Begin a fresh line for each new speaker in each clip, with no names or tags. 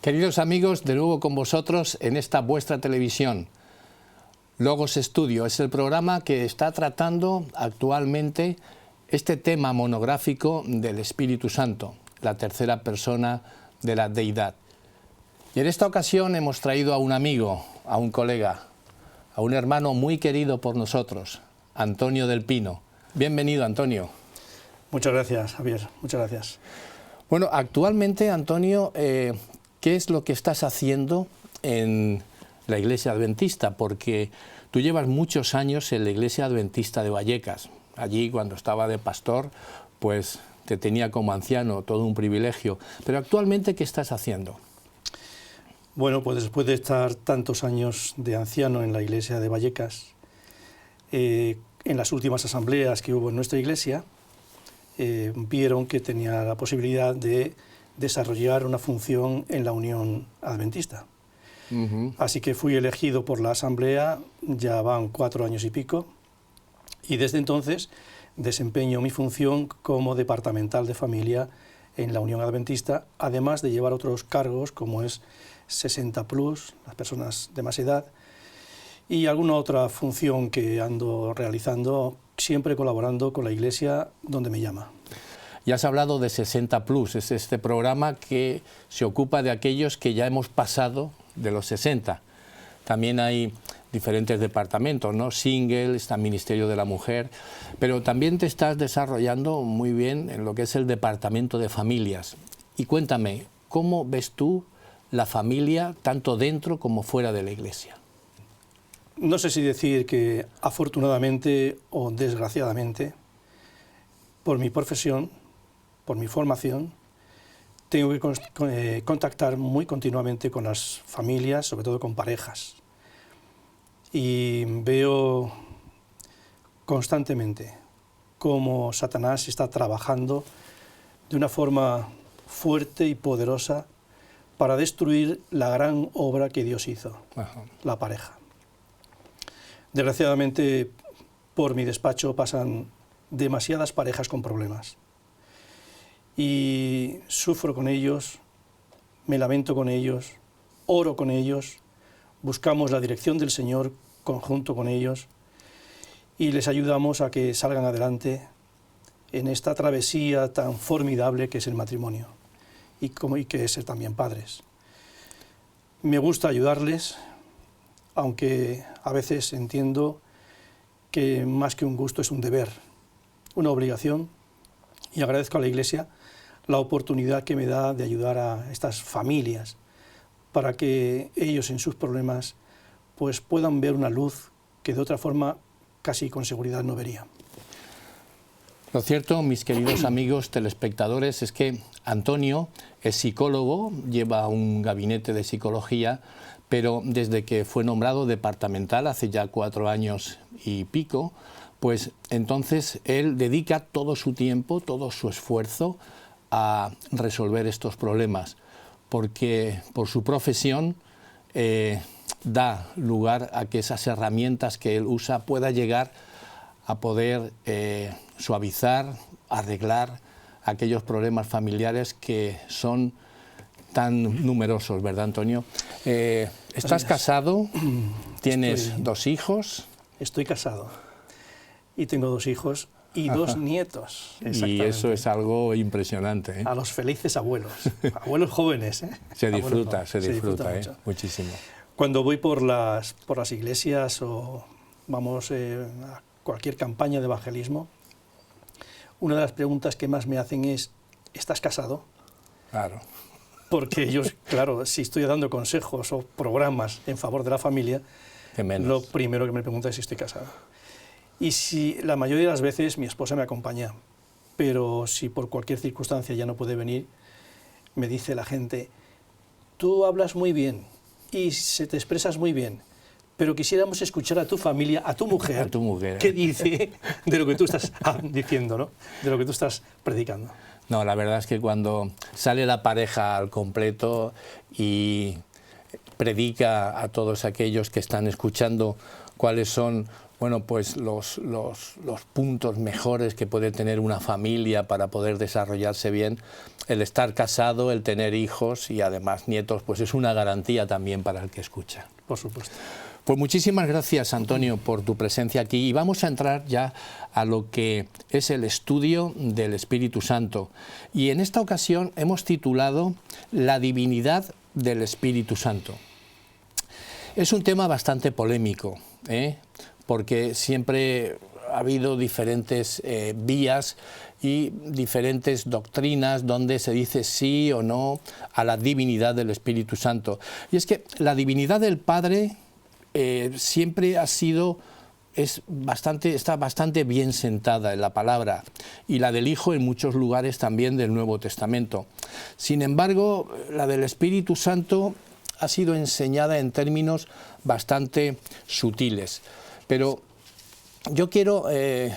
Queridos amigos, de nuevo con vosotros en esta vuestra televisión. Logos Estudio es el programa que está tratando actualmente este tema monográfico del Espíritu Santo, la tercera persona de la deidad. Y en esta ocasión hemos traído a un amigo, a un colega, a un hermano muy querido por nosotros, Antonio del Pino. Bienvenido, Antonio.
Muchas gracias, Javier. Muchas gracias.
Bueno, actualmente, Antonio, ¿qué es lo que estás haciendo en la Iglesia Adventista? Porque tú llevas muchos años en la Iglesia Adventista de Vallecas. Allí, cuando estaba de pastor, pues te tenía como anciano, todo un privilegio. Pero actualmente, ¿qué estás haciendo?
Bueno, pues después de estar tantos años de anciano en la Iglesia de Vallecas, en las últimas asambleas que hubo en nuestra iglesia, vieron que tenía la posibilidad de desarrollar una función en la Unión Adventista. Así que fui elegido por la asamblea, ya van 4 años y pico, y desde entonces desempeño mi función como departamental de familia en la Unión Adventista, además de llevar otros cargos como es 60+, las personas de más edad, y alguna otra función que ando realizando, siempre colaborando con la iglesia donde me llama.
Ya has hablado de 60+, es este programa que se ocupa de aquellos que ya hemos pasado de los 60. También hay diferentes departamentos, ¿no? Single, está Ministerio de la Mujer, pero también te estás desarrollando muy bien en lo que es el departamento de familias. Y cuéntame, ¿cómo ves tú la familia tanto dentro como fuera de la iglesia?
No sé si decir que afortunadamente o desgraciadamente, por mi profesión, por mi formación, tengo que contactar muy continuamente con las familias, sobre todo con parejas. Y veo constantemente cómo Satanás está trabajando de una forma fuerte y poderosa para destruir la gran obra que Dios hizo, la pareja. Desgraciadamente, por mi despacho pasan demasiadas parejas con problemas. Y sufro con ellos, me lamento con ellos, oro con ellos, buscamos la dirección del Señor conjunto con ellos y les ayudamos a que salgan adelante en esta travesía tan formidable que es el matrimonio y que es ser también padres. Me gusta ayudarles, aunque a veces entiendo que más que un gusto es un deber, una obligación, y agradezco a la Iglesia la oportunidad que me da de ayudar a estas familias para que ellos en sus problemas pues puedan ver una luz que de otra forma casi con seguridad no verían.
Lo cierto, mis queridos amigos telespectadores, es que Antonio es psicólogo, lleva un gabinete de psicología, pero desde que fue nombrado departamental hace ya 4 años y pico, pues entonces él dedica todo su tiempo, todo su esfuerzo a resolver estos problemas, porque por su profesión da lugar a que esas herramientas que él usa pueda llegar a poder suavizar, arreglar aquellos problemas familiares que son tan numerosos, ¿verdad, Antonio? ¿Estás casado? ¿Tienes 2 hijos?
Estoy casado y tengo 2 hijos y 2 nietos.
Y eso es algo impresionante, ¿eh?
A los felices abuelos, abuelos jóvenes, ¿eh?
Se disfruta
mucho.
Muchísimo.
Cuando voy por las iglesias o vamos a cualquier campaña de evangelismo, una de las preguntas que más me hacen es, ¿estás casado?
Claro.
Porque ellos, claro, si estoy dando consejos o programas en favor de la familia, lo primero que me preguntan es si estoy casado. Y si la mayoría de las veces mi esposa me acompaña, pero si por cualquier circunstancia ya no puede venir, me dice la gente, tú hablas muy bien y te expresas muy bien, pero quisiéramos escuchar a tu familia, a tu mujer, qué dice de lo que tú estás diciendo, ¿no? De lo que tú estás predicando.
No, la verdad es que cuando sale la pareja al completo y predica a todos aquellos que están escuchando cuáles son Bueno, pues los puntos mejores que puede tener una familia para poder desarrollarse bien, el estar casado, el tener hijos y además nietos, pues es una garantía también para el que escucha.
Por supuesto.
Pues muchísimas gracias, Antonio, por tu presencia aquí, y vamos a entrar ya a lo que es el estudio del Espíritu Santo. Y en esta ocasión hemos titulado La divinidad del Espíritu Santo. Es un tema bastante polémico, porque siempre ha habido diferentes vías y diferentes doctrinas donde se dice sí o no a la divinidad del Espíritu Santo. Y es que la divinidad del Padre siempre está bastante bien sentada en la palabra, y la del Hijo en muchos lugares también del Nuevo Testamento. Sin embargo, la del Espíritu Santo ha sido enseñada en términos bastante sutiles. Pero yo quiero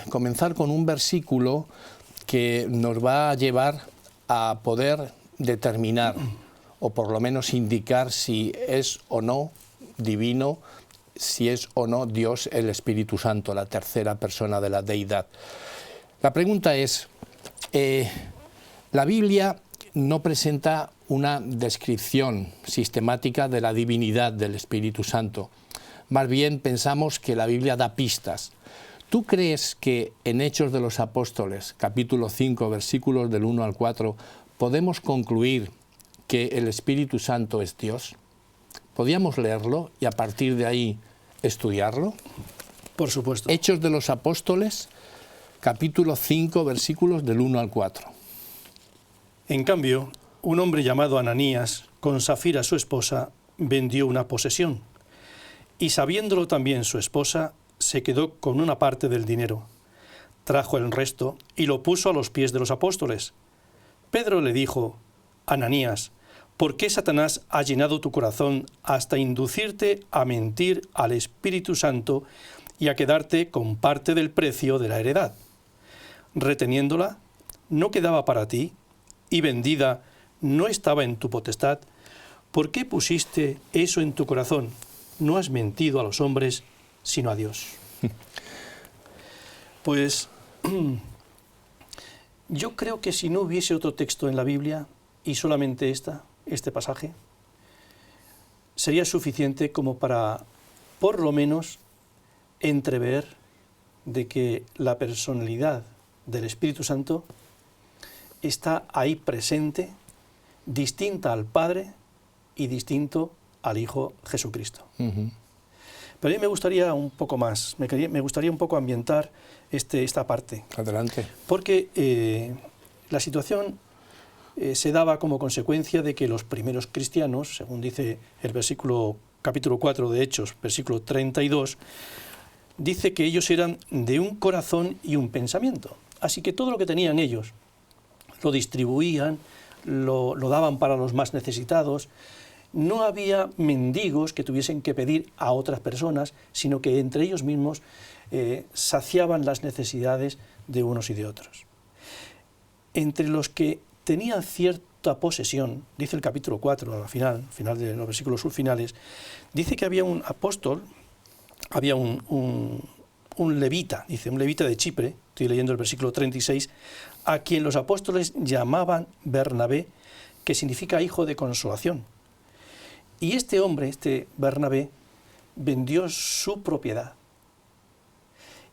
comenzar con un versículo que nos va a llevar a poder determinar, o por lo menos indicar, si es o no divino, si es o no Dios el Espíritu Santo, la tercera persona de la deidad. La pregunta es, la Biblia no presenta una descripción sistemática de la divinidad del Espíritu Santo. Más bien pensamos que la Biblia da pistas. ¿Tú crees que en Hechos de los Apóstoles, capítulo 5, versículos del 1 al 4, podemos concluir que el Espíritu Santo es Dios? ¿Podríamos leerlo y a partir de ahí estudiarlo?
Por supuesto.
Hechos de los Apóstoles, capítulo 5, versículos del 1 al 4.
En cambio, un hombre llamado Ananías, con Safira su esposa, vendió una posesión, y sabiéndolo también su esposa, se quedó con una parte del dinero. Trajo el resto y lo puso a los pies de los apóstoles. Pedro le dijo: Ananías, ¿por qué Satanás ha llenado tu corazón hasta inducirte a mentir al Espíritu Santo y a quedarte con parte del precio de la heredad? Reteniéndola, ¿no quedaba para ti? Y vendida, ¿no estaba en tu potestad? ¿Por qué pusiste eso en tu corazón? No has mentido a los hombres, sino a Dios. Pues yo creo que si no hubiese otro texto en la Biblia y solamente este pasaje, sería suficiente como para, por lo menos, entrever de que la personalidad del Espíritu Santo está ahí presente, distinta al Padre y distinto al Hijo Jesucristo. Pero a mí me gustaría un poco más, me gustaría un poco ambientar esta parte.
Adelante.
Porque la situación se daba como consecuencia de que los primeros cristianos, según dice el capítulo 4 de Hechos, versículo 32, dice que ellos eran de un corazón y un pensamiento. Así que todo lo que tenían ellos lo distribuían, lo daban para los más necesitados. No había mendigos que tuviesen que pedir a otras personas, sino que entre ellos mismos saciaban las necesidades de unos y de otros. Entre los que tenían cierta posesión, dice el capítulo 4, al final de los versículos finales, dice que había un apóstol, había un levita, dice, un levita de Chipre, estoy leyendo el versículo 36, a quien los apóstoles llamaban Bernabé, que significa hijo de consolación. Y este hombre, este Bernabé, vendió su propiedad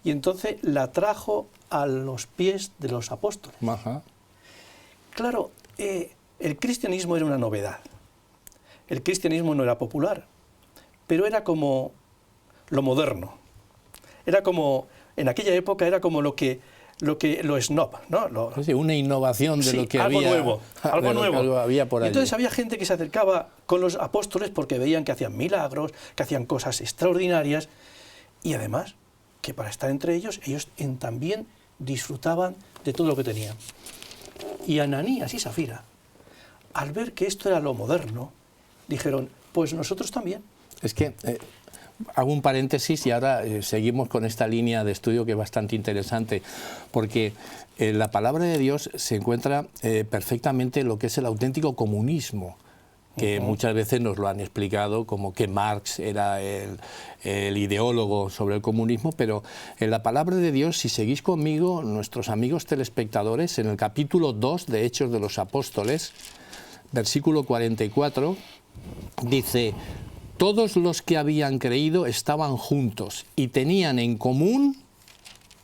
y entonces la trajo a los pies de los apóstoles.
Ajá.
Claro, el cristianismo era una novedad. El cristianismo no era popular, pero era como lo moderno. Era como, en aquella época era como lo snob, ¿no?
Sí, una innovación de lo que
algo
había.
Nuevo, algo nuevo.
Que había por allí.
Entonces había gente que se acercaba con los apóstoles porque veían que hacían milagros, que hacían cosas extraordinarias, y además que para estar entre ellos también disfrutaban de todo lo que tenían. Y Ananías y Safira, al ver que esto era lo moderno, dijeron, pues nosotros también.
Es que hago un paréntesis y ahora seguimos con esta línea de estudio que es bastante interesante, porque en la palabra de Dios se encuentra perfectamente lo que es el auténtico comunismo. que muchas veces nos lo han explicado como que Marx era el ideólogo sobre el comunismo, pero en la palabra de Dios, si seguís conmigo, nuestros amigos telespectadores, en el capítulo 2 de Hechos de los Apóstoles, versículo 44, dice: todos los que habían creído estaban juntos y tenían en común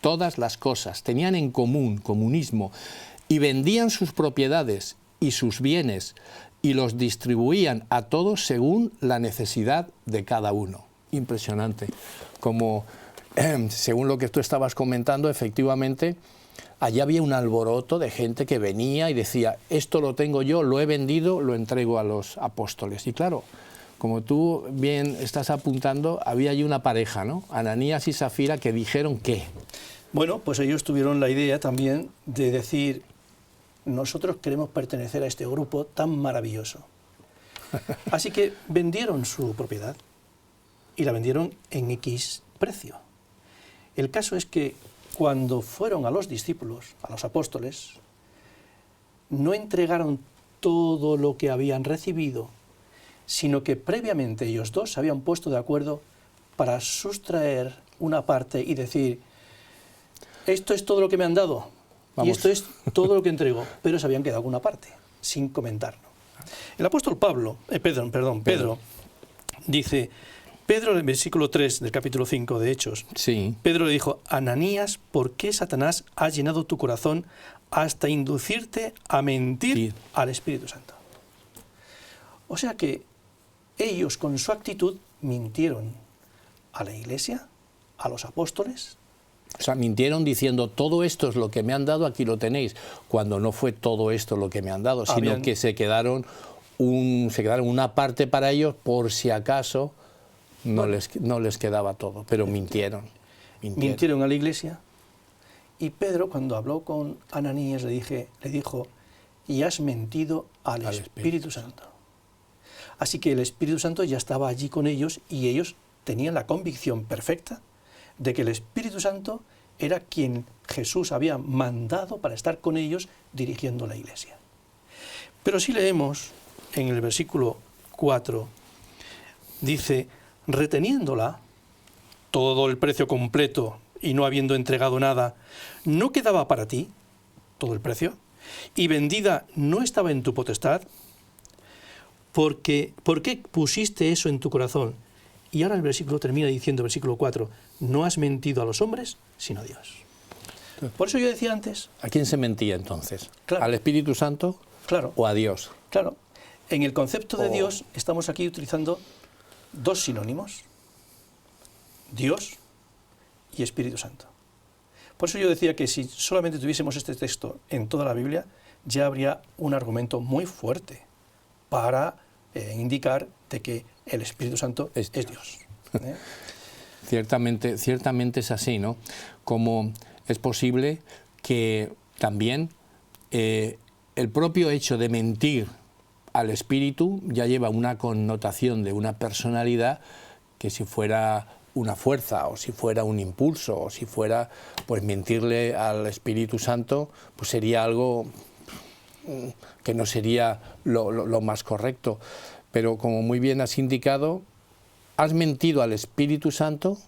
todas las cosas, tenían en común, comunismo, y vendían sus propiedades y sus bienes y los distribuían a todos según la necesidad de cada uno. Impresionante. Como, según lo que tú estabas comentando, efectivamente, allí había un alboroto de gente que venía y decía: esto lo tengo yo, lo he vendido, lo entrego a los apóstoles. Y claro, como tú bien estás apuntando, había allí una pareja, ¿no? Ananías y Safira, que dijeron ¿qué?
Bueno, pues ellos tuvieron la idea también de decir: nosotros queremos pertenecer a este grupo tan maravilloso. Así que vendieron su propiedad y la vendieron en X precio. El caso es que cuando fueron a los discípulos, a los apóstoles, no entregaron todo lo que habían recibido, sino que previamente ellos dos se habían puesto de acuerdo para sustraer una parte y decir: esto es todo lo que me han dado. Vamos. Y esto es todo lo que entrego, pero se habían quedado con una parte, sin comentarlo. El apóstol Pedro dice, Pedro en el versículo 3 del capítulo 5 de Hechos,
sí.
Pedro le dijo: Ananías, ¿por qué Satanás ha llenado tu corazón hasta inducirte a mentir al Espíritu Santo? O sea que ellos con su actitud mintieron a la iglesia, a los apóstoles.
O sea, mintieron diciendo: todo esto es lo que me han dado, aquí lo tenéis, cuando no fue todo esto lo que me han dado, sino que se quedaron una parte para ellos por si acaso no les quedaba todo, pero mintieron.
Mintieron a la iglesia. Y Pedro, cuando habló con Ananías, le dijo: y has mentido al Espíritu Santo. Así que el Espíritu Santo ya estaba allí con ellos y ellos tenían la convicción perfecta de que el Espíritu Santo era quien Jesús había mandado para estar con ellos dirigiendo la iglesia. Pero si leemos en el versículo 4, dice: reteniéndola, todo el precio completo y no habiendo entregado nada, ¿no quedaba para ti todo el precio? ¿Y vendida no estaba en tu potestad? ¿Por qué pusiste eso en tu corazón? Y ahora el versículo termina diciendo, versículo 4, no has mentido a los hombres, sino a Dios. Por eso yo decía antes...
¿A quién se mentía entonces?
Claro.
¿Al Espíritu Santo o a Dios?
Claro. En el concepto de Dios estamos aquí utilizando dos sinónimos: Dios y Espíritu Santo. Por eso yo decía que si solamente tuviésemos este texto en toda la Biblia, ya habría un argumento muy fuerte para indicar de que el Espíritu Santo es Dios.
Ciertamente es así, ¿no? Como es posible que también el propio hecho de mentir al Espíritu ya lleva una connotación de una personalidad que si fuera una fuerza o si fuera un impulso o si fuera, pues mentirle al Espíritu Santo, pues sería algo que no sería lo más correcto. Pero como muy bien has indicado, has mentido al Espíritu Santo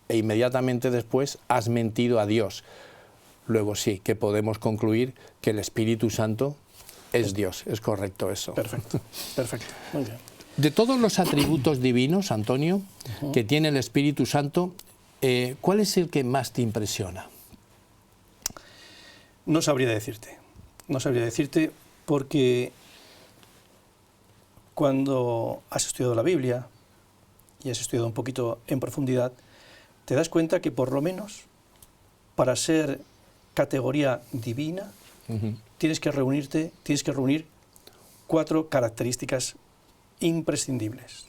e inmediatamente después has mentido a Dios. Luego sí, que podemos concluir que el Espíritu Santo es Dios. Es correcto eso.
Perfecto, perfecto. Muy bien.
De todos los atributos divinos, Antonio, que tiene el Espíritu Santo, ¿cuál es el que más te impresiona?
No sabría decirte. No sabría decirte porque cuando has estudiado la Biblia y has estudiado un poquito en profundidad, te das cuenta que por lo menos para ser categoría divina tienes que reunir 4 características imprescindibles: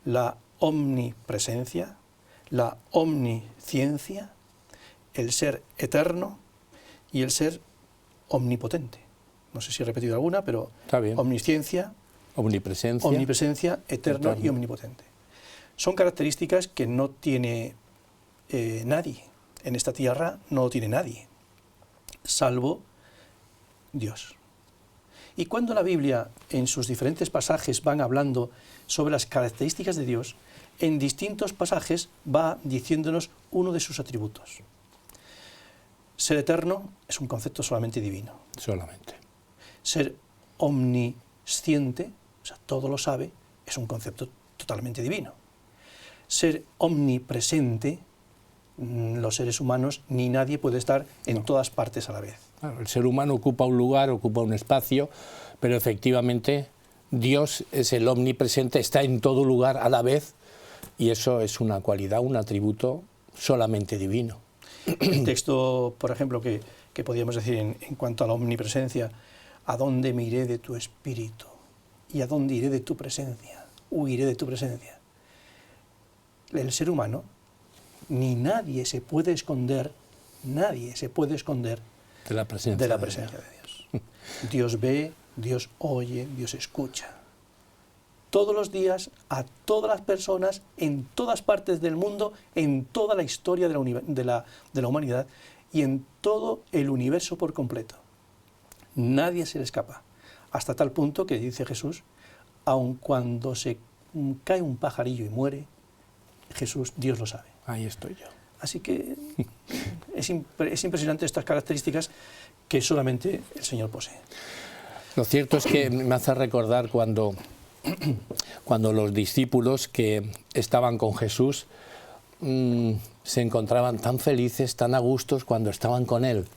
la omnipresencia, la omnisciencia, el ser eterno y el ser omnipotente. No sé si he repetido alguna, pero
está bien.
Omnisciencia, omnipresencia, eterno y omnipotente. Son características que no tiene nadie. En esta tierra no lo tiene nadie, salvo Dios. Y cuando la Biblia, en sus diferentes pasajes, van hablando sobre las características de Dios, en distintos pasajes va diciéndonos uno de sus atributos. Ser eterno es un concepto solamente divino.
Solamente.
Ser omnisciente, o sea, todo lo sabe, es un concepto totalmente divino. Ser omnipresente, los seres humanos, ni nadie puede estar en todas partes a la vez.
Claro, el ser humano ocupa un lugar, ocupa un espacio, pero efectivamente Dios es el omnipresente, está en todo lugar a la vez, y eso es una cualidad, un atributo solamente divino.
El texto, por ejemplo, que podríamos decir en cuanto a la omnipresencia: ¿a dónde me iré de tu espíritu? ¿Y a dónde iré de tu presencia? Huiré de tu presencia. El ser humano, ni nadie se puede esconder
De la presencia
de Dios. Dios ve, Dios oye, Dios escucha. Todos los días, a todas las personas, en todas partes del mundo, en toda la historia de la humanidad y en todo el universo por completo. Nadie se le escapa. Hasta tal punto que dice Jesús, aun cuando se cae un pajarillo y muere, Dios lo sabe.
Ahí estoy yo.
Así que es impresionante estas características que solamente el Señor posee.
Lo cierto es que me hace recordar cuando los discípulos que estaban con Jesús se encontraban tan felices, tan a gustos cuando estaban con Él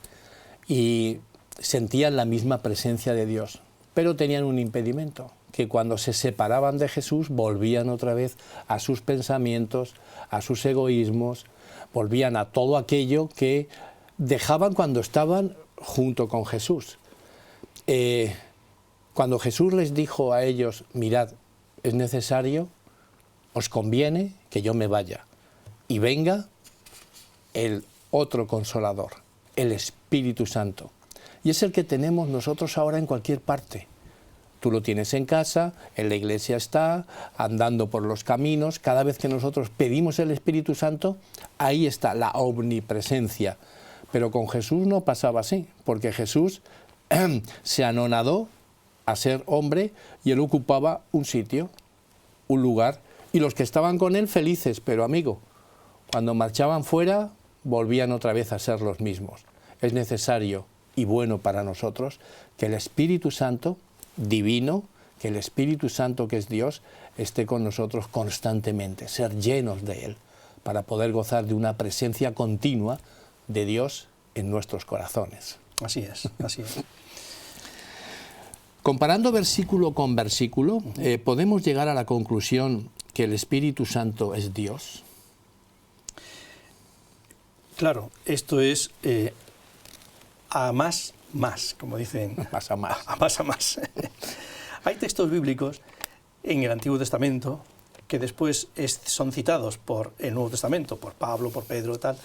y sentían la misma presencia de Dios, pero tenían un impedimento, que cuando se separaban de Jesús volvían otra vez a sus pensamientos, a sus egoísmos, volvían a todo aquello que dejaban cuando estaban junto con Jesús. Cuando Jesús les dijo a ellos, mirad, es necesario, os conviene que yo me vaya y venga el otro Consolador, el Espíritu Santo. Y es el que tenemos nosotros ahora en cualquier parte. Tú lo tienes en casa, en la iglesia está, andando por los caminos. Cada vez que nosotros pedimos el Espíritu Santo, ahí está la omnipresencia. Pero con Jesús no pasaba así, porque Jesús se anonadó a ser hombre y él ocupaba un sitio, un lugar, y los que estaban con él felices, pero amigo, cuando marchaban fuera volvían otra vez a ser los mismos. Es necesario y bueno para nosotros que el Espíritu Santo divino, que el Espíritu Santo que es Dios, esté con nosotros constantemente, ser llenos de Él, para poder gozar de una presencia continua de Dios en nuestros corazones.
Así es, así es.
Comparando versículo con versículo, ¿podemos llegar a la conclusión que el Espíritu Santo es Dios?
Claro, esto es a más, como dicen.
Más a más.
A más. Hay textos bíblicos en el Antiguo Testamento que después son citados por el Nuevo Testamento, por Pablo, por Pedro y tal,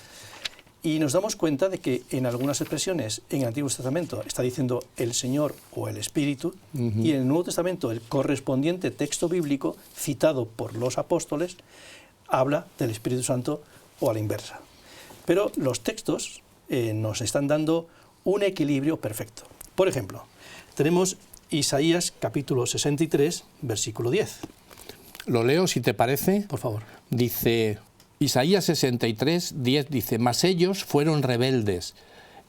y nos damos cuenta de que en algunas expresiones en el Antiguo Testamento está diciendo el Señor o el Espíritu, y en el Nuevo Testamento el correspondiente texto bíblico citado por los apóstoles habla del Espíritu Santo o a la inversa. Pero los textos nos están dando un equilibrio perfecto. Por ejemplo, tenemos Isaías capítulo 63, versículo 10.
Lo leo, si te parece.
Por favor.
Dice, Isaías 63, 10 dice, mas ellos fueron rebeldes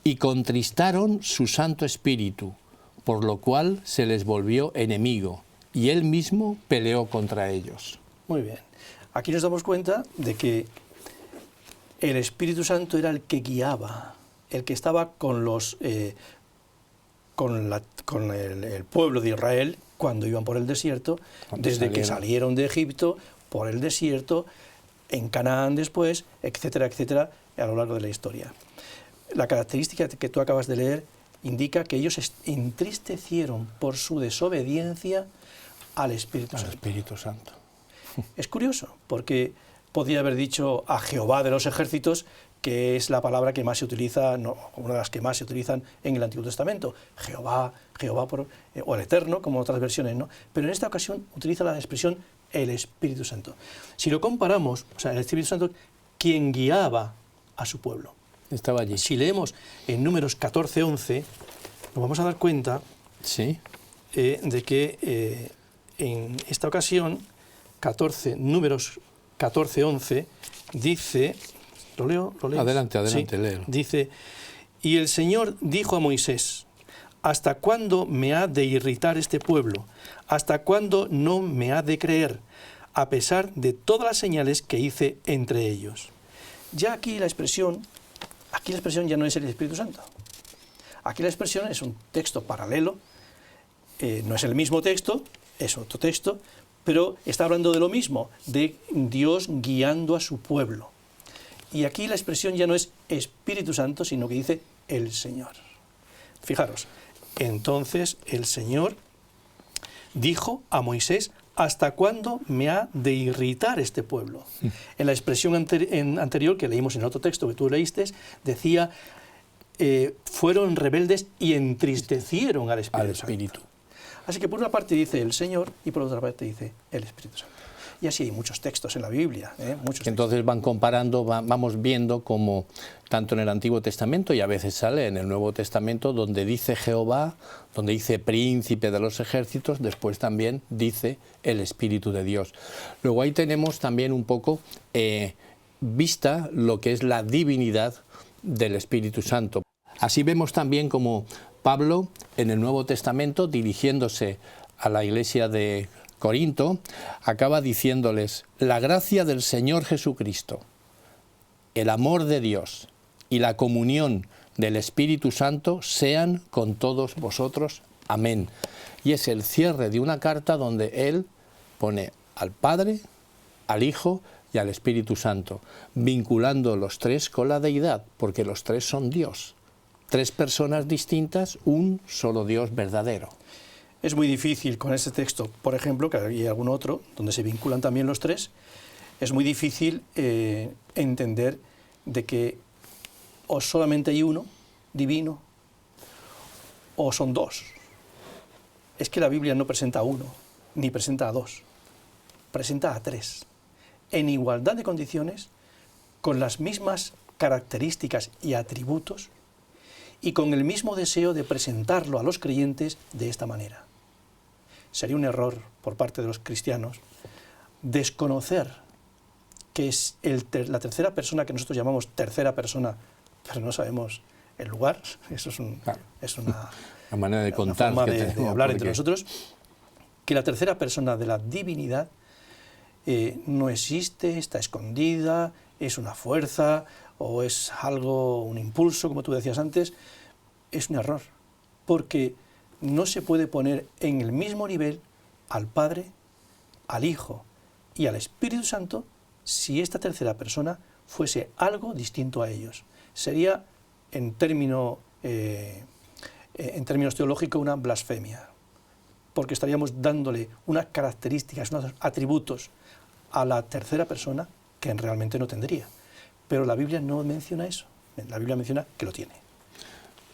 y contristaron su Santo Espíritu, por lo cual se les volvió enemigo, y él mismo peleó contra ellos.
Muy bien. Aquí nos damos cuenta de que el Espíritu Santo era el que guiaba, el que estaba con el pueblo de Israel cuando iban por el desierto, desde que salieron de Egipto, por el desierto, en Canaán después, etcétera, etcétera, a lo largo de la historia. La característica que tú acabas de leer indica que ellos entristecieron por su desobediencia al Espíritu Santo.
Al Espíritu Santo.
Es curioso, porque podría haber dicho a Jehová de los ejércitos, que es la palabra que más se utiliza, una de las que más se utilizan en el Antiguo Testamento, Jehová o el Eterno, como otras versiones, ¿no? Pero en esta ocasión utiliza la expresión el Espíritu Santo. Si lo comparamos, o sea, el Espíritu Santo, quien guiaba a su pueblo.
Estaba allí.
Si leemos en Números 14:11, nos vamos a dar cuenta
sí,
de que en esta ocasión, Números 14:11, dice, ¿lo leo?
Adelante,
Sí,
léelo.
dice, y el Señor dijo a Moisés, ¿hasta cuándo me ha de irritar este pueblo? ¿Hasta cuándo no me ha de creer? A pesar de todas las señales que hice entre ellos. Ya aquí la expresión ya no es el Espíritu Santo. Aquí la expresión es un texto paralelo, no es el mismo texto, es otro texto, pero está hablando de lo mismo, de Dios guiando a su pueblo. Y aquí la expresión ya no es Espíritu Santo, sino que dice el Señor. Fijaros, entonces el Señor dijo a Moisés, ¿hasta cuándo me ha de irritar este pueblo? En la expresión anterior que leímos en otro texto que tú leíste, decía, fueron rebeldes y entristecieron al Espíritu Santo. Así que por una parte dice el Señor y por otra parte dice el Espíritu Santo. Y así hay muchos textos en la Biblia.
Entonces van comparando, vamos viendo como tanto en el Antiguo Testamento y a veces sale en el Nuevo Testamento donde dice Jehová, donde dice príncipe de los ejércitos, después también dice el Espíritu de Dios. Luego ahí tenemos también un poco vista lo que es la divinidad del Espíritu Santo. Así vemos también como Pablo en el Nuevo Testamento, dirigiéndose a la iglesia de Corinto, acaba diciéndoles, la gracia del Señor Jesucristo, el amor de Dios y la comunión del Espíritu Santo sean con todos vosotros. Amén. Y es el cierre de una carta donde él pone al Padre, al Hijo y al Espíritu Santo, vinculando los tres con la deidad, porque los tres son Dios. Tres personas distintas, un solo Dios verdadero.
Es muy difícil con este texto, por ejemplo, que hay algún otro, donde se vinculan también los tres, es muy difícil entender de que o solamente hay uno divino o son dos. Es que la Biblia no presenta a uno, ni presenta a dos, presenta a tres, en igualdad de condiciones, con las mismas características y atributos, y con el mismo deseo de presentarlo a los creyentes de esta manera. Sería un error por parte de los cristianos desconocer que es la tercera persona que nosotros llamamos tercera persona, pero no sabemos el lugar. Eso es una
manera de contar,
una forma de hablar entre nosotros, que la tercera persona de la divinidad no existe, está escondida, es una fuerza o es algo, un impulso, como tú decías antes. Es un error, porque no se puede poner en el mismo nivel al Padre, al Hijo y al Espíritu Santo si esta tercera persona fuese algo distinto a ellos. Sería, en términos teológicos, una blasfemia, porque estaríamos dándole unas características, unos atributos a la tercera persona que realmente no tendría. Pero la Biblia no menciona eso, la Biblia menciona que lo tiene.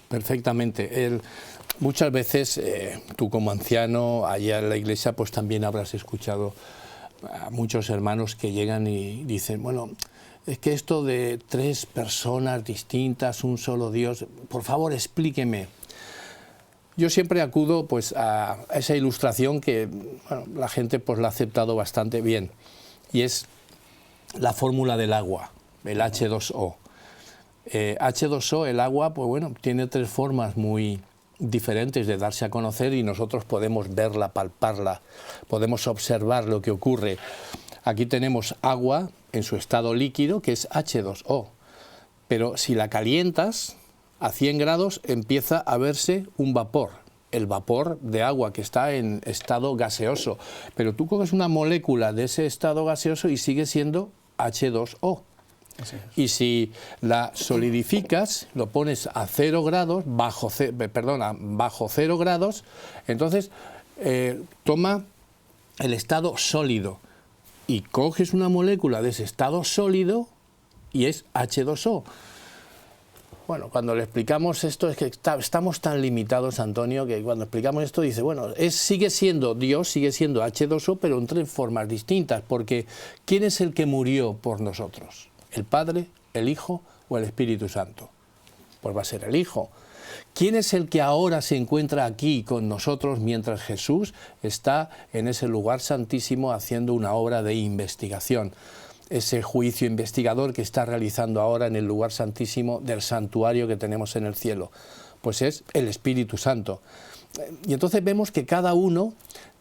Perfectamente. Muchas veces tú como anciano allá en la iglesia pues también habrás escuchado a muchos hermanos que llegan y dicen, bueno, es que esto de tres personas distintas, un solo Dios, por favor explíqueme. Yo siempre acudo pues a esa ilustración que bueno, la gente pues la ha aceptado bastante bien, y es la fórmula del agua, el H2O. H2O, el agua, pues bueno, tiene tres formas muy diferentes de darse a conocer y nosotros podemos verla, palparla, podemos observar lo que ocurre. Aquí tenemos agua en su estado líquido, que es H2O, pero si la calientas a 100 grados empieza a verse un vapor, el vapor de agua que está en estado gaseoso, pero tú coges una molécula de ese estado gaseoso y sigue siendo H2O. Y si la solidificas, lo pones a 0 grados, bajo 0 grados, entonces toma el estado sólido y coges una molécula de ese estado sólido y es H2O. Bueno, cuando le explicamos esto es que estamos tan limitados, Antonio, que cuando explicamos esto dice, bueno, sigue siendo Dios, sigue siendo H2O, pero en tres formas distintas, porque ¿quién es el que murió por nosotros? ¿El Padre, el Hijo o el Espíritu Santo? Pues va a ser el Hijo. ¿Quién es el que ahora se encuentra aquí con nosotros mientras Jesús está en ese lugar santísimo haciendo una obra de investigación? Ese juicio investigador que está realizando ahora en el lugar santísimo del santuario que tenemos en el cielo. Pues es el Espíritu Santo. Y entonces vemos que cada uno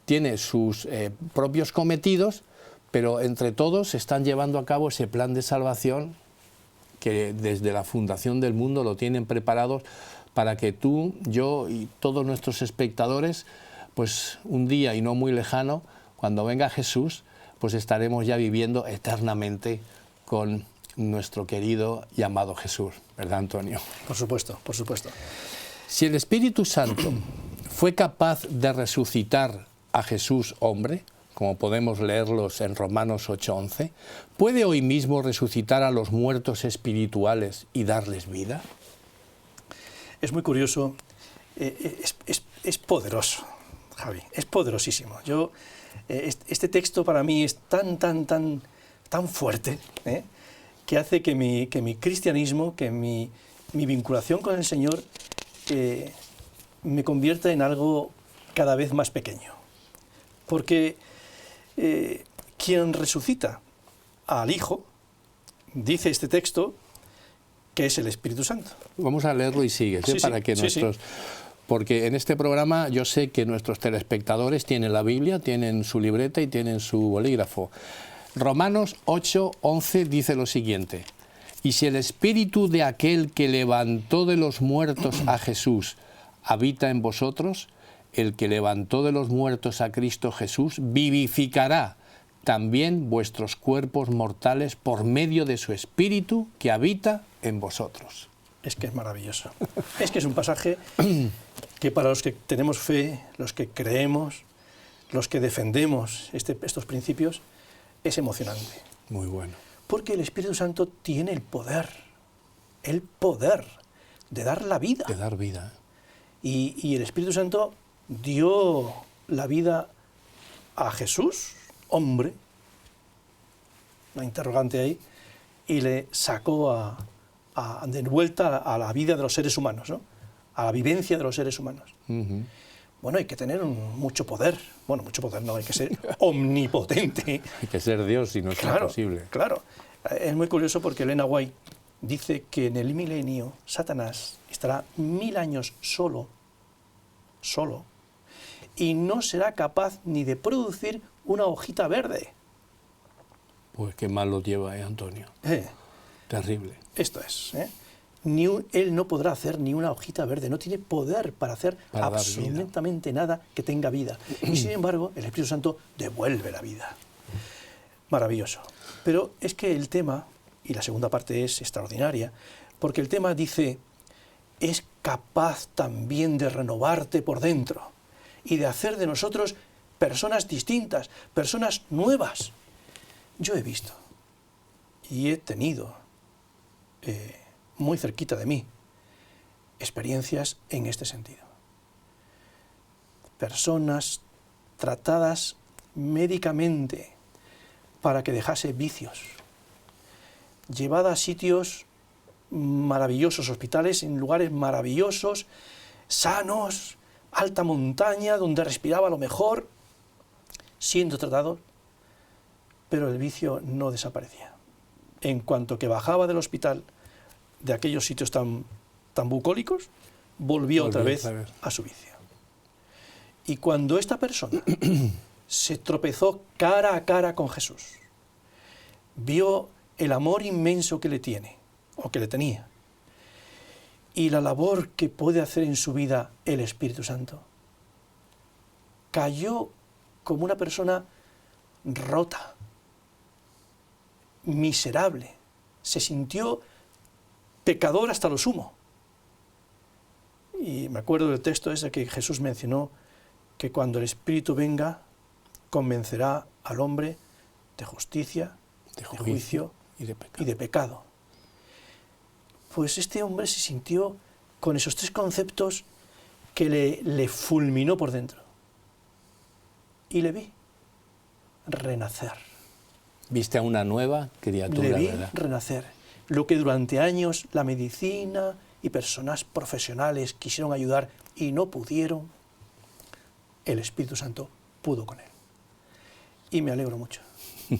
tiene sus propios cometidos, pero entre todos se están llevando a cabo ese plan de salvación que desde la fundación del mundo lo tienen preparados para que tú, yo y todos nuestros espectadores, pues un día y no muy lejano, cuando venga Jesús, pues estaremos ya viviendo eternamente con nuestro querido y amado Jesús, ¿verdad, Antonio?
Por supuesto, por supuesto.
Si el Espíritu Santo fue capaz de resucitar a Jesús hombre, como podemos leerlos en Romanos 8:11, ¿puede hoy mismo resucitar a los muertos espirituales y darles vida?
Es muy curioso, es poderoso, Javi, es poderosísimo. Este texto para mí es tan fuerte, que hace que mi cristianismo, que mi vinculación con el Señor me convierta en algo cada vez más pequeño. Porque quien resucita al Hijo, dice este texto, que es el Espíritu Santo.
Vamos a leerlo y sigues,
Sí,
para
sí,
que
sí,
nuestros...
sí.
Porque en este programa yo sé que nuestros telespectadores tienen la Biblia, tienen su libreta y tienen su bolígrafo. Romanos 8:11 dice lo siguiente: y si el Espíritu de aquel que levantó de los muertos a Jesús habita en vosotros, el que levantó de los muertos a Cristo Jesús vivificará también vuestros cuerpos mortales por medio de su Espíritu que habita en vosotros.
Es que es maravilloso. Es que es un pasaje que para los que tenemos fe, los que creemos, los que defendemos estos principios, es emocionante.
Muy bueno.
Porque el Espíritu Santo tiene el poder de dar la vida.
De dar vida.
Y el Espíritu Santo dio la vida a Jesús, hombre, una interrogante ahí, y le sacó de vuelta a la vida de los seres humanos, ¿no? A la vivencia de los seres humanos.
Uh-huh.
Bueno, hay que tener mucho poder. Bueno, mucho poder no, hay que ser omnipotente.
Hay que ser Dios, si no es imposible.
Claro. Es muy curioso porque Elena White dice que en el milenio Satanás estará 1000 años solo, y no será capaz ni de producir una hojita verde.
Pues qué mal lo lleva, Antonio. Terrible.
Esto es, él no podrá hacer ni una hojita verde, no tiene poder para hacer absolutamente nada que tenga vida. Y sin embargo, el Espíritu Santo devuelve la vida. Maravilloso. Pero es que el tema, y la segunda parte es extraordinaria, porque el tema dice, es capaz también de renovarte por dentro y de hacer de nosotros personas distintas, personas nuevas. Yo he visto y he tenido muy cerquita de mí experiencias en este sentido. Personas tratadas médicamente para que dejase vicios, llevada a sitios maravillosos, hospitales en lugares maravillosos, sanos, alta montaña, donde respiraba lo mejor, siendo tratado, pero el vicio no desaparecía. En cuanto que bajaba del hospital, de aquellos sitios tan bucólicos, volvía otra vez a su vicio. Y cuando esta persona se tropezó cara a cara con Jesús, vio el amor inmenso que le tiene, o que le tenía, y la labor que puede hacer en su vida el Espíritu Santo, cayó como una persona rota, miserable, se sintió pecador hasta lo sumo. Y me acuerdo del texto ese que Jesús mencionó, que cuando el Espíritu venga, convencerá al hombre de justicia, de juicio y de pecado. Pues este hombre se sintió con esos tres conceptos que le fulminó por dentro. Y le vi renacer.
Viste a una nueva criatura,
le vi
¿verdad?
renacer. Lo que durante años la medicina y personas profesionales quisieron ayudar y no pudieron, el Espíritu Santo pudo con él. Y me alegro mucho,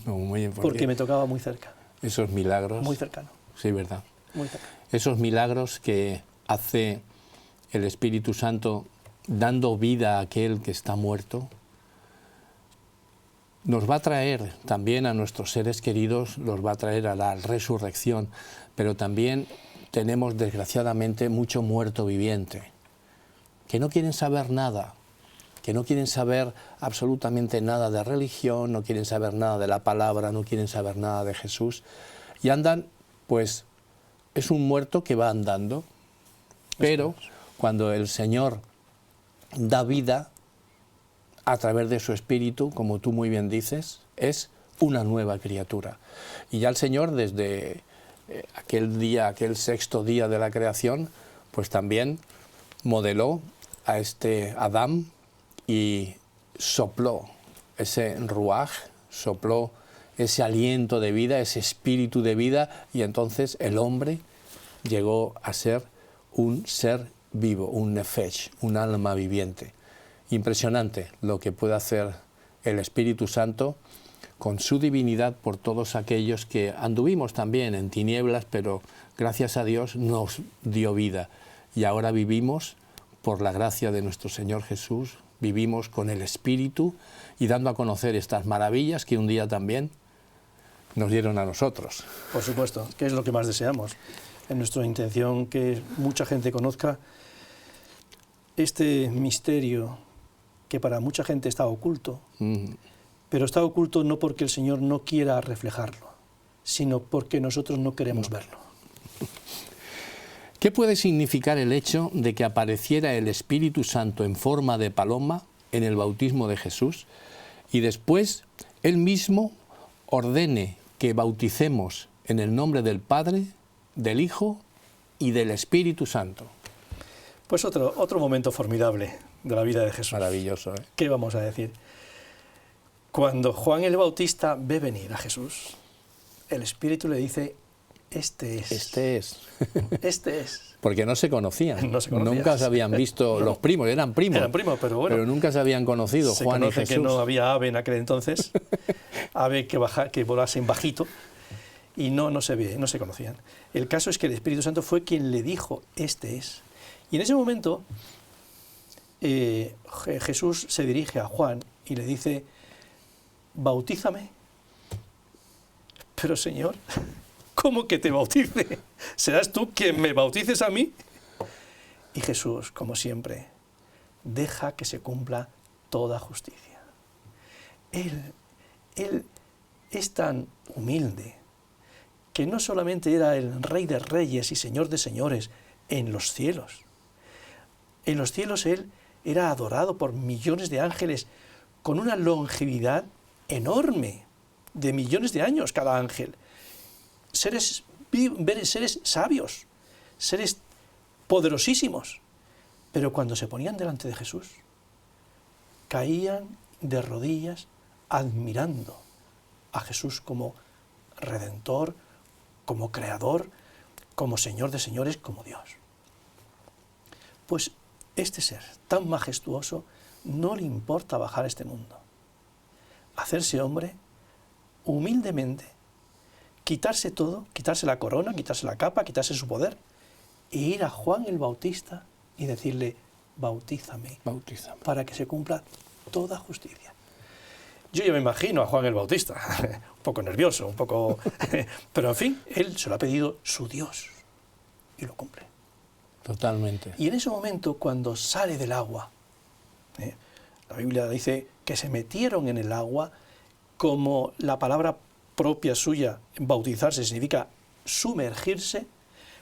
No, muy bien,
porque me tocaba muy cerca,
esos milagros.
muy cercano,
Sí, verdad.
muy cercano.
Esos milagros que hace el Espíritu Santo dando vida a aquel que está muerto, nos va a traer también a nuestros seres queridos, los va a traer a la resurrección, pero también tenemos desgraciadamente mucho muerto viviente, que no quieren saber nada, que no quieren saber absolutamente nada de religión, no quieren saber nada de la palabra, no quieren saber nada de Jesús, y andan, pues, es un muerto que va andando, pero cuando el Señor da vida a través de su Espíritu, como tú muy bien dices, es una nueva criatura. Y ya el Señor, desde aquel día, aquel sexto día de la creación, pues también modeló a este Adán y sopló ese ruaj, sopló ese aliento de vida, ese espíritu de vida, y entonces el hombre llegó a ser un ser vivo, un nefesh, un alma viviente. Impresionante lo que puede hacer el Espíritu Santo con su divinidad por todos aquellos que anduvimos también en tinieblas, pero gracias a Dios nos dio vida. Y ahora vivimos por la gracia de nuestro Señor Jesús, vivimos con el Espíritu y dando a conocer estas maravillas que un día también nos dieron a nosotros.
Por supuesto, que es lo que más deseamos. Es nuestra intención que mucha gente conozca este misterio que para mucha gente está oculto, pero está oculto no porque el Señor no quiera reflejarlo, sino porque nosotros no queremos verlo.
¿Qué puede significar el hecho de que apareciera el Espíritu Santo en forma de paloma en el bautismo de Jesús y después Él mismo ordene que bauticemos en el nombre del Padre, del Hijo y del Espíritu Santo?
Pues otro momento formidable de la vida de Jesús.
Maravilloso, ¿eh?
¿Qué vamos a decir? Cuando Juan el Bautista ve venir a Jesús, el Espíritu le dice, este es.
Este es.
Este es.
Porque no se conocían.
No se conocían.
Nunca se habían visto los primos, eran primos.
Eran primos, pero bueno.
Pero nunca se habían conocido,
Se
Juan y
conoce
Jesús.
que no había ave en aquel entonces, ave que volase en bajito, y no se conocían. El caso es que el Espíritu Santo fue quien le dijo, este es. Y en ese momento Jesús se dirige a Juan y le dice, bautízame. Pero Señor, ¿cómo que te bautice? ¿Serás tú quien me bautices a mí? Y Jesús, como siempre, deja que se cumpla toda justicia. Él es tan humilde que no solamente era el Rey de Reyes y Señor de Señores en los cielos. En los cielos Él era adorado por millones de ángeles con una longevidad enorme, de millones de años cada ángel. Seres sabios, seres poderosísimos. Pero cuando se ponían delante de Jesús, caían de rodillas admirando a Jesús como Redentor, como Creador, como Señor de Señores, como Dios. Pues este ser tan majestuoso no le importa bajar a este mundo, hacerse hombre humildemente, quitarse todo, quitarse la corona, quitarse la capa, quitarse su poder, e ir a Juan el Bautista y decirle, bautízame, para que se cumpla toda justicia. Yo ya me imagino a Juan el Bautista, un poco nervioso, un poco... pero en fin, él se lo ha pedido su Dios y lo cumple.
Totalmente.
Y en ese momento, cuando sale del agua, la Biblia dice que se metieron en el agua, como la palabra propia suya, bautizarse, significa sumergirse,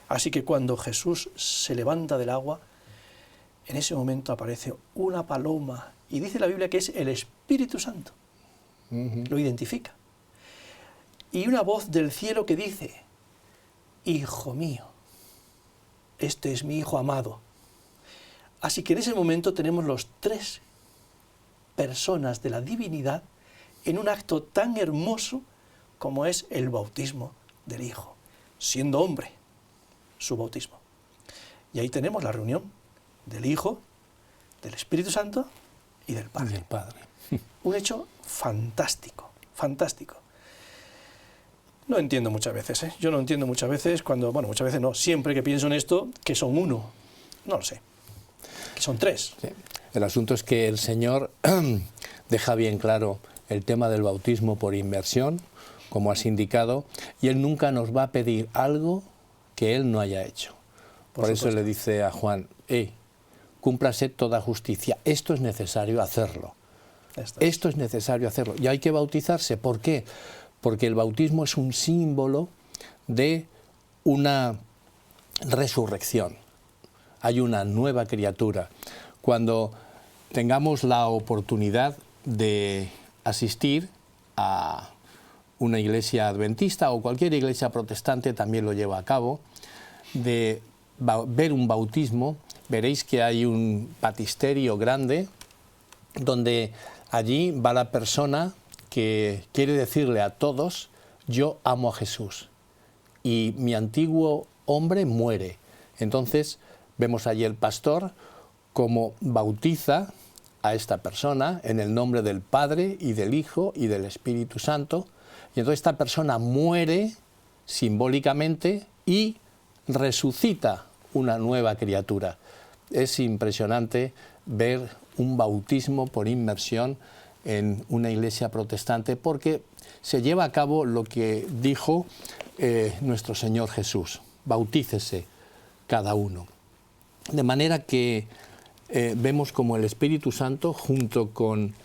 así que cuando Jesús se levanta del agua, en ese momento aparece una paloma, y dice la Biblia que es el Espíritu Santo, lo identifica. Y una voz del cielo que dice, Hijo mío, este es mi Hijo amado. Así que en ese momento tenemos los tres personas de la divinidad en un acto tan hermoso como es el bautismo del Hijo, siendo hombre, su bautismo. Y ahí tenemos la reunión del Hijo, del Espíritu Santo y del Padre.
Y del Padre.
Un hecho fantástico, fantástico. No entiendo muchas veces, ¿eh? Yo no entiendo muchas veces cuando, bueno, muchas veces no, siempre que pienso en esto, que son uno. No lo sé. Que son tres.
Sí. El asunto es que el Señor deja bien claro el tema del bautismo por inmersión, como has indicado, y Él nunca nos va a pedir algo que Él no haya hecho. Por eso le dice a Juan, cúmplase toda justicia, esto es necesario hacerlo. Esto es necesario hacerlo. Y hay que bautizarse. ¿Por qué? Porque el bautismo es un símbolo de una resurrección. Hay una nueva criatura. Cuando tengamos la oportunidad de asistir a una iglesia adventista o cualquier iglesia protestante también lo lleva a cabo, de ver un bautismo, veréis que hay un baptisterio grande donde allí va la persona que quiere decirle a todos, yo amo a Jesús y mi antiguo hombre muere. Entonces vemos allí el pastor como bautiza a esta persona en el nombre del Padre y del Hijo y del Espíritu Santo, y entonces esta persona muere simbólicamente y resucita una nueva criatura. Es impresionante ver un bautismo por inmersión en una iglesia protestante porque se lleva a cabo lo que dijo nuestro Señor Jesús, bautícese cada uno. De manera que vemos como el Espíritu Santo junto con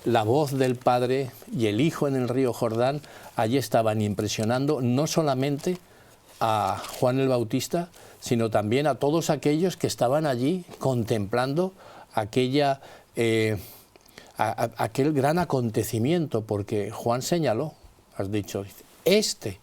la voz del Padre y el Hijo en el río Jordán, allí estaban impresionando no solamente a Juan el Bautista, sino también a todos aquellos que estaban allí contemplando aquel gran acontecimiento, porque Juan señaló, has dicho, este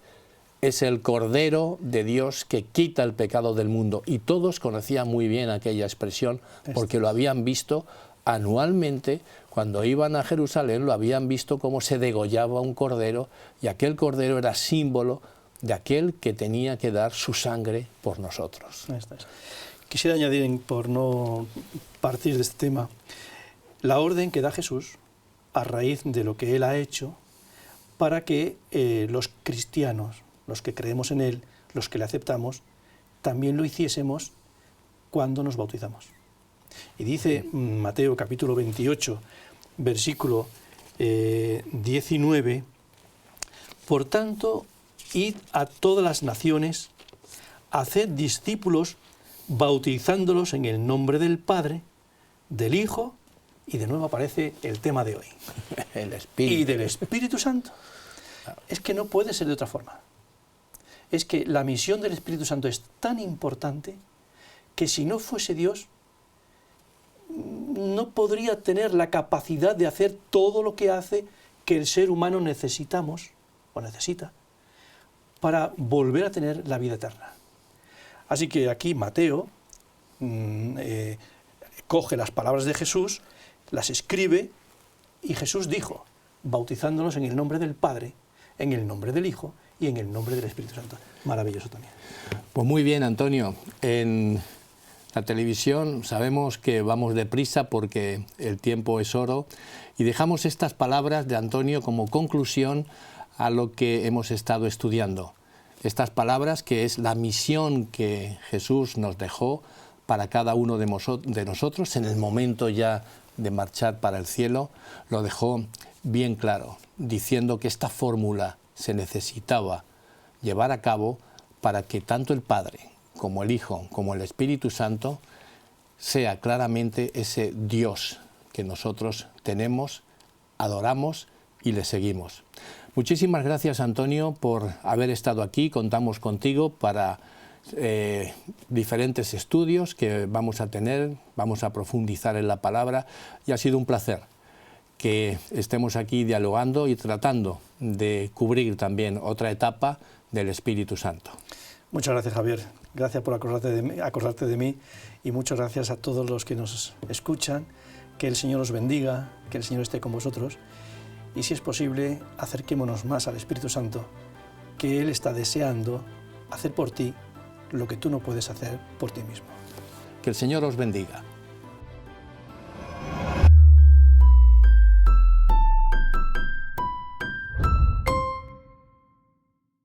es el Cordero de Dios que quita el pecado del mundo, y todos conocían muy bien aquella expresión porque lo habían visto anualmente. Cuando iban a Jerusalén lo habían visto cómo se degollaba un cordero, y aquel cordero era símbolo de aquel que tenía que dar su sangre por nosotros.
Quisiera añadir, por no partir de este tema, la orden que da Jesús a raíz de lo que Él ha hecho para que los cristianos, los que creemos en Él, los que le aceptamos, también lo hiciésemos cuando nos bautizamos. Y dice Mateo capítulo 28, versículo 19, por tanto, id a todas las naciones, haced discípulos, bautizándolos en el nombre del Padre, del Hijo, y de nuevo aparece el tema de hoy,
el Espíritu.
Y del Espíritu Santo. Es que no puede ser de otra forma. Es que la misión del Espíritu Santo es tan importante que si no fuese Dios, no podría tener la capacidad de hacer todo lo que hace, que el ser humano necesitamos, o necesita, para volver a tener la vida eterna. Así que aquí Mateo coge las palabras de Jesús, las escribe, y Jesús dijo, bautizándolos en el nombre del Padre, en el nombre del Hijo y en el nombre del Espíritu Santo. Maravilloso también.
Pues muy bien, Antonio. En la televisión sabemos que vamos deprisa porque el tiempo es oro, y dejamos estas palabras de Antonio como conclusión a lo que hemos estado estudiando. Estas palabras, que es la misión que Jesús nos dejó para cada uno de nosotros en el momento ya de marchar para el cielo, lo dejó bien claro, diciendo que esta fórmula se necesitaba llevar a cabo para que tanto el Padre como el Hijo como el Espíritu Santo sea claramente ese Dios que nosotros tenemos, adoramos y le seguimos. Muchísimas gracias, Antonio, por haber estado aquí. Contamos contigo para diferentes estudios que vamos a tener, vamos a profundizar en la palabra, y ha sido un placer que estemos aquí dialogando y tratando de cubrir también otra etapa del Espíritu Santo.
Muchas gracias, Javier. Gracias por acordarte de mí, y muchas gracias a todos los que nos escuchan. Que el Señor os bendiga, que el Señor esté con vosotros, y si es posible, acerquémonos más al Espíritu Santo, que Él está deseando hacer por ti lo que tú no puedes hacer por ti mismo.
Que el Señor os bendiga.